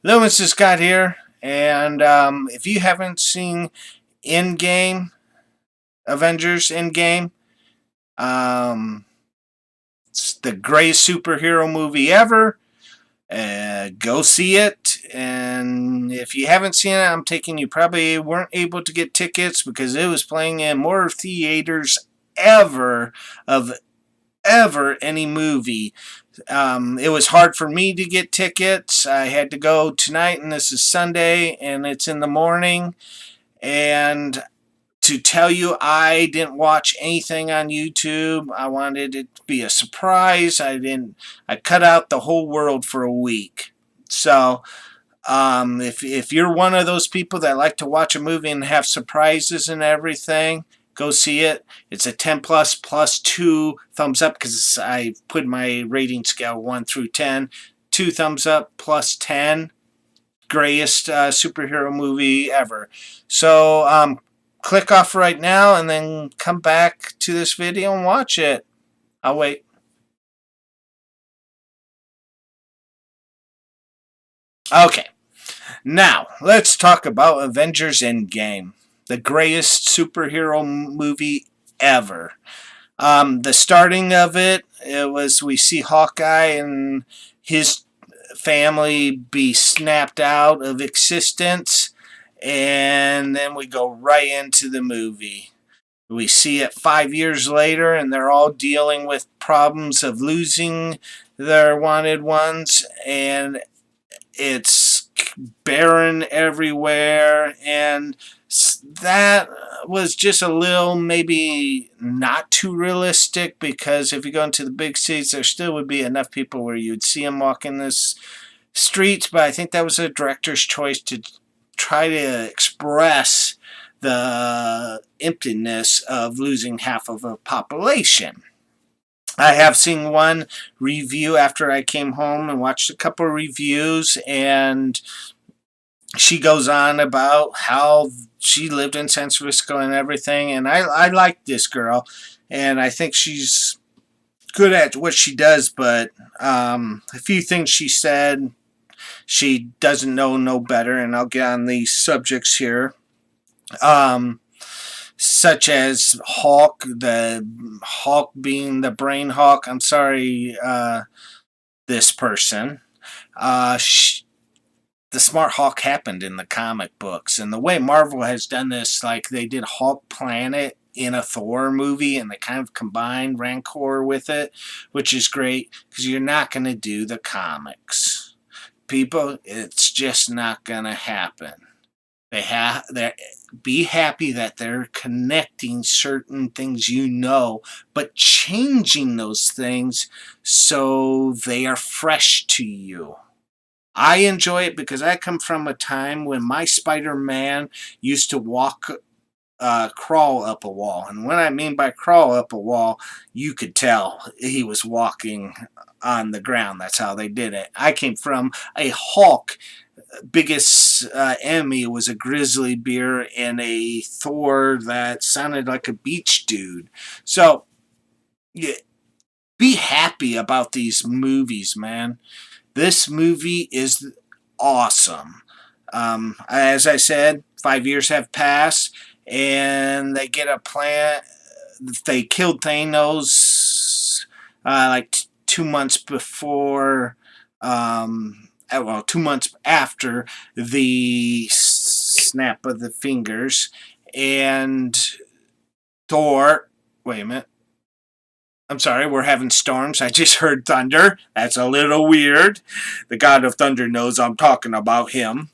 Lewis is Scott here, and if you haven't seen Endgame, Avengers Endgame, um, it's the greatest superhero movie ever. Go see it, and if you haven't seen it, I'm taking you probably weren't able to get tickets because it was playing in more theaters ever of ever any movie. It was hard for me to get tickets. I had to go tonight, and this is Sunday, and it's in the morning. And to tell you, I didn't watch anything on YouTube. I wanted it to be a surprise. I cut out the whole world for a week. So, if you're one of those people that like to watch a movie and have surprises and everything, go see it. It's a 10 plus 2 thumbs up because I put my rating scale 1 through 10. 2 thumbs up plus 10. Greatest superhero movie ever. So click off right now and then come back to this video and watch it. I'll wait. Okay. Now, let's talk about Avengers EndGame, the greatest superhero movie ever. The starting of it was we see Hawkeye and his family be snapped out of existence, and then we go right into the movie. We see it 5 years later, and they're all dealing with problems of losing their wanted ones, and it's barren everywhere, and that was just a little maybe not too realistic, because if you go into the big cities there still would be enough people where you'd see them walking the streets, but I think that was a director's choice to try to express the emptiness of losing half of a population. I have seen one review after I came home and watched a couple of reviews, and she goes on about how she lived in San Francisco and everything, and I like this girl, and I think she's good at what she does, but a few things she said, she doesn't know no better, and I'll get on these subjects here. Um, Such as the Hawk being the brain Hawk. I'm sorry, this person. The Smart Hawk happened in the comic books, and the way Marvel has done this, like they did Hawk Planet in a Thor movie, and they kind of combined Rancor with it, which is great because you're not going to do the comics. People, it's just not going to happen. They be happy that they're connecting certain things, but changing those things so they are fresh to you. I enjoy it because I come from a time when my Spider-Man used to crawl up a wall. And what I mean by crawl up a wall, you could tell he was walking on the ground. That's how they did it. I came from a Hulk. Biggest enemy was a grizzly bear and a Thor that sounded like a beach dude. So, yeah, be happy about these movies, man. This movie is awesome. As I said, 5 years have passed, and they get a plan. They killed Thanos like 2 months before. 2 months after the snap of the fingers, and Thor. Wait a minute. I'm sorry, we're having storms. I just heard thunder. That's a little weird. The God of Thunder knows I'm talking about him.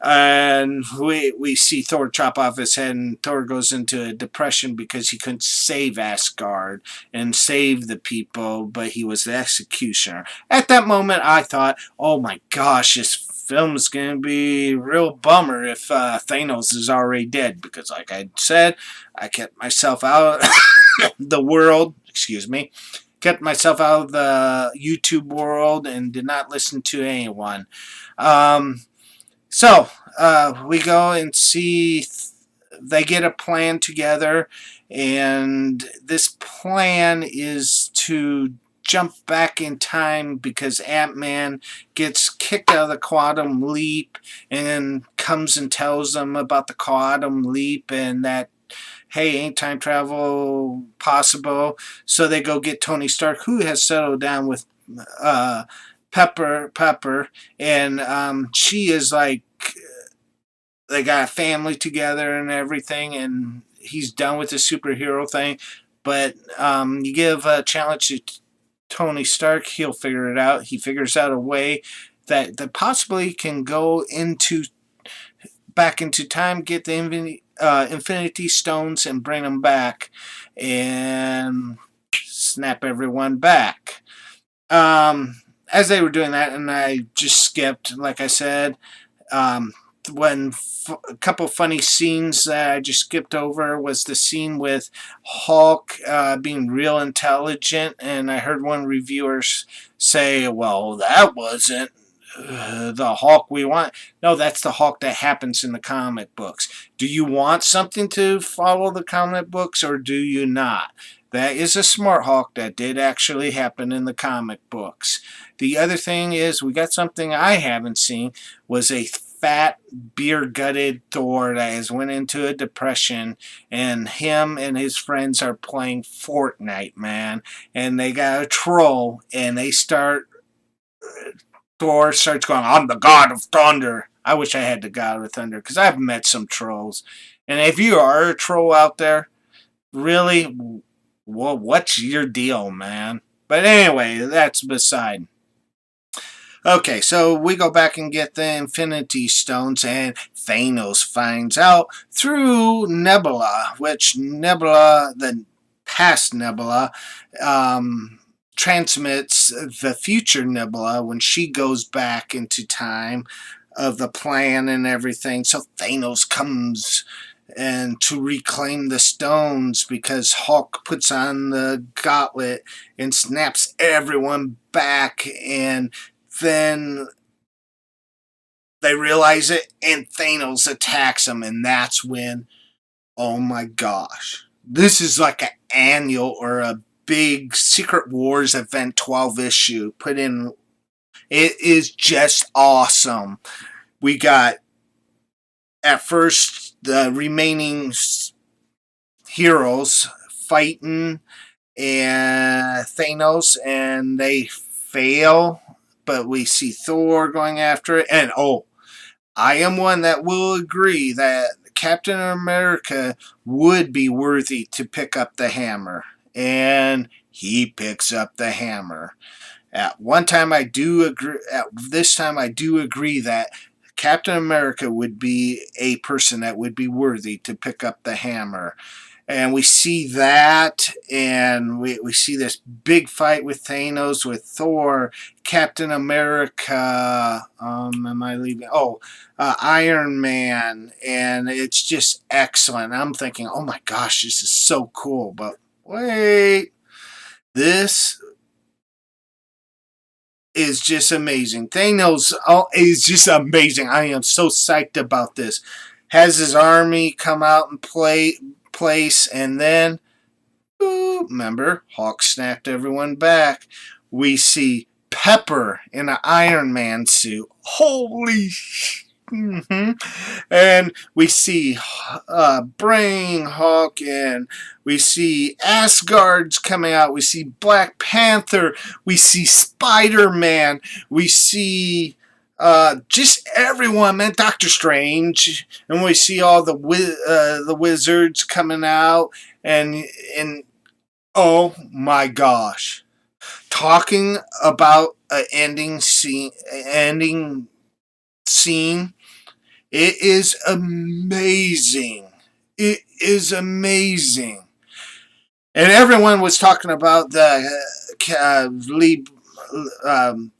And we see Thor chop off his head, and Thor goes into a depression because he couldn't save Asgard and save the people, but he was the executioner. At that moment, I thought, oh my gosh, this film's going to be a real bummer if Thanos is already dead, because like I said, I kept myself out the world, excuse me, kept myself out of the YouTube world and did not listen to anyone. So we go and see they get a plan together, and this plan is to jump back in time because Ant-Man gets kicked out of the quantum leap and comes and tells them about the quantum leap and that, hey, ain't time travel possible? So they go get Tony Stark, who has settled down with uh, Pepper, and she is like, they got a family together and everything, and he's done with the superhero thing. But you give a challenge to Tony Stark, he'll figure it out. He figures out a way that possibly can go into back into time, get the Infinity Stones, and bring them back, and snap everyone back. As they were doing that, and I just skipped, like I said, when a couple funny scenes that I just skipped over was the scene with Hulk being real intelligent, and I heard one reviewer say, well, that wasn't the Hulk we want. No, that's the Hulk that happens in the comic books. Do you want something to follow the comic books, or do you not? That is a smart Hulk that did actually happen in the comic books. The other thing is, we got something I haven't seen, was a fat, beer-gutted Thor that has went into a depression, and him and his friends are playing Fortnite, man. And they got a troll, and Thor starts going, I'm the god of thunder. I wish I had the god of thunder, because I've met some trolls. And if you are a troll out there, really, well, what's your deal, man? But anyway, that's beside. Okay, so we go back and get the Infinity Stones, and Thanos finds out through Nebula, which Nebula, the past Nebula, transmits the future Nebula when she goes back into time of the plan and everything. So Thanos comes and to reclaim the stones because Hulk puts on the gauntlet and snaps everyone back, and then they realize it and Thanos attacks them, and that's when, oh my gosh, this is like an annual or a big Secret Wars event 12 issue put in. It is just awesome. We got at first the remaining heroes fighting and Thanos, and they fail, but we see Thor going after it. And oh, I am one that will agree that Captain America would be worthy to pick up the hammer, and he picks up the hammer. At one time I do agree, at this time I do agree that Captain America would be a person that would be worthy to pick up the hammer. And we see that, and we see this big fight with Thanos, with Thor, Captain America, am I leaving? Oh, Iron Man, and it's just excellent. I'm thinking, oh my gosh, this is so cool, but wait, this is just amazing. Thanos is just amazing. I am so psyched about this. Has his army come out and place, and then, remember, Hulk snapped everyone back. We see Pepper in an Iron Man suit. Holy And we see Brain Hulk, and we see Asgard's coming out. We see Black Panther. We see Spider-Man. We see just everyone, man. Doctor Strange, and we see all the wizards coming out, and oh my gosh, talking about an ending scene. It is amazing. It is amazing. And everyone was talking about the lead.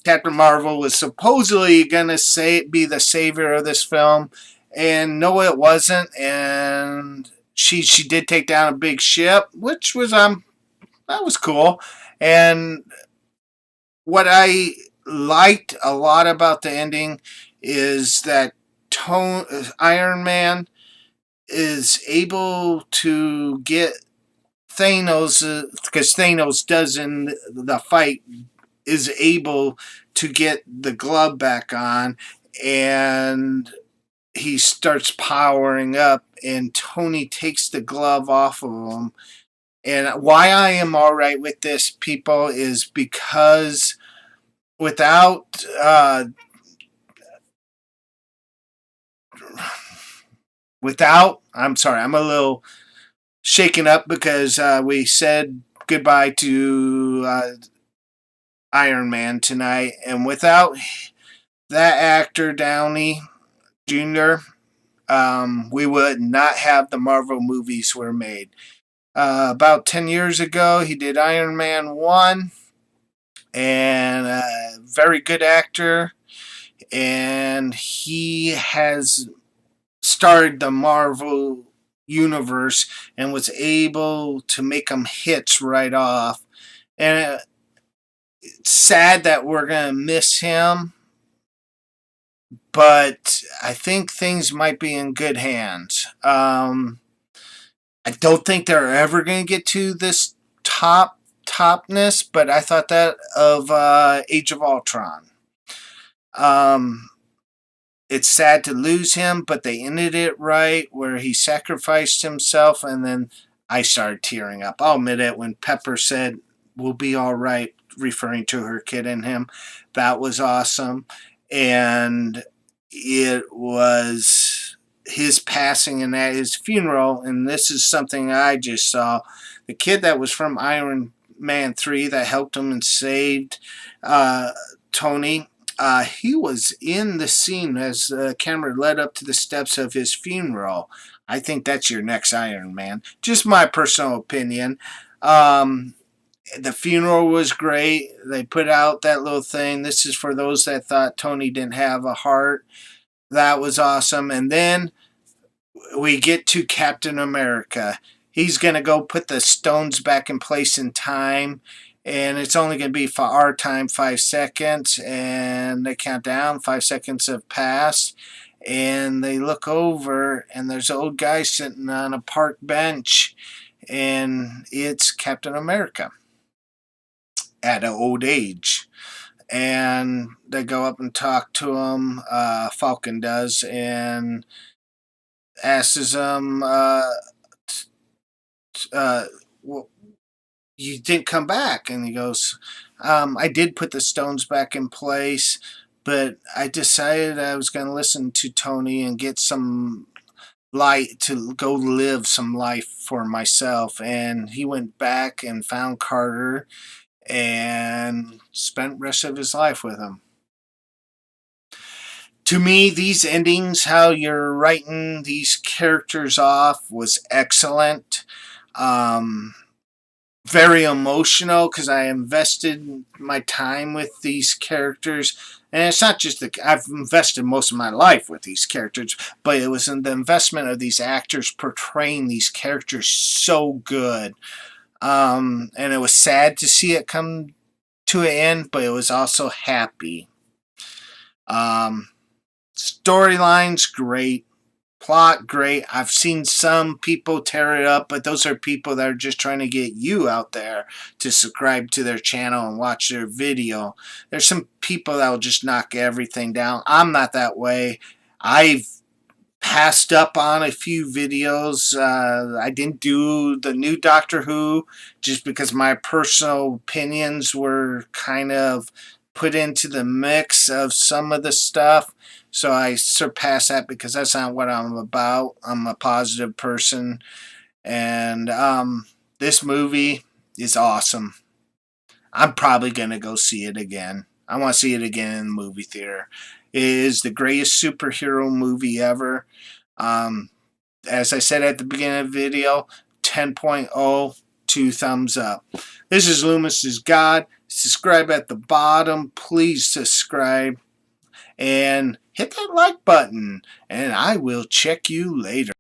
Captain Marvel was supposedly going to be the savior of this film, and no, it wasn't. And she did take down a big ship, which was that was cool. And what I liked a lot about the ending is that Iron Man is able to get Thanos, because Thanos does in the fight, is able to get the glove back on, and he starts powering up, and Tony takes the glove off of him. And why I am all right with this, people, is because without I'm sorry, I'm a little shaken up because we said goodbye to Iron Man tonight, and without that actor Downey Jr., we would not have the Marvel movies were made. About 10 years ago, he did Iron Man 1, and very good actor, and he has started the Marvel universe and was able to make them hits right off. And it's sad that we're going to miss him, but I think things might be in good hands. I don't think they're ever going to get to this topness, but I thought that of Age of Ultron. Um, it's sad to lose him, but they ended it right where he sacrificed himself, and then I started tearing up. I'll admit it, when Pepper said, "We'll be all right," referring to her kid and him, that was awesome. And it was his passing and at his funeral, and this is something I just saw. The kid that was from Iron Man 3 that helped him and saved Tony, he was in the scene as the camera led up to the steps of his funeral. I think that's your next Iron Man. Just my personal opinion. The funeral was great. They put out that little thing. This is for those that thought Tony didn't have a heart. That was awesome. And then we get to Captain America. He's going to go put the stones back in place in time. And it's only going to be for our time 5 seconds. And they count down. 5 seconds have passed. And they look over, and there's an old guy sitting on a park bench. And it's Captain America at an old age. And they go up and talk to him. Falcon does. And asks him, well, you didn't come back. And he goes, I did put the stones back in place, but I decided I was going to listen to Tony and get some light to go live some life for myself. And he went back and found Carter and spent the rest of his life with him. To me, these endings, how you're writing these characters off, was excellent. Very emotional because I invested my time with these characters. And it's not just I've invested most of my life with these characters, but it was in the investment of these actors portraying these characters so good. And it was sad to see it come to an end, but it was also happy. Storyline's great. Plot, great. I've seen some people tear it up, but those are people that are just trying to get you out there to subscribe to their channel and watch their video. There's some people that will just knock everything down. I'm not that way. I've passed up on a few videos. I didn't do the new Doctor Who just because my personal opinions were kind of put into the mix of some of the stuff. So I surpassed that because that's not what I'm about. I'm a positive person. And this movie is awesome. I'm probably going to go see it again. I want to see it again in the movie theater. It is the greatest superhero movie ever. As I said at the beginning of the video, 10.0, 2 thumbs up. This is Loomis's God. Subscribe at the bottom. Please subscribe. And hit that like button. And I will check you later.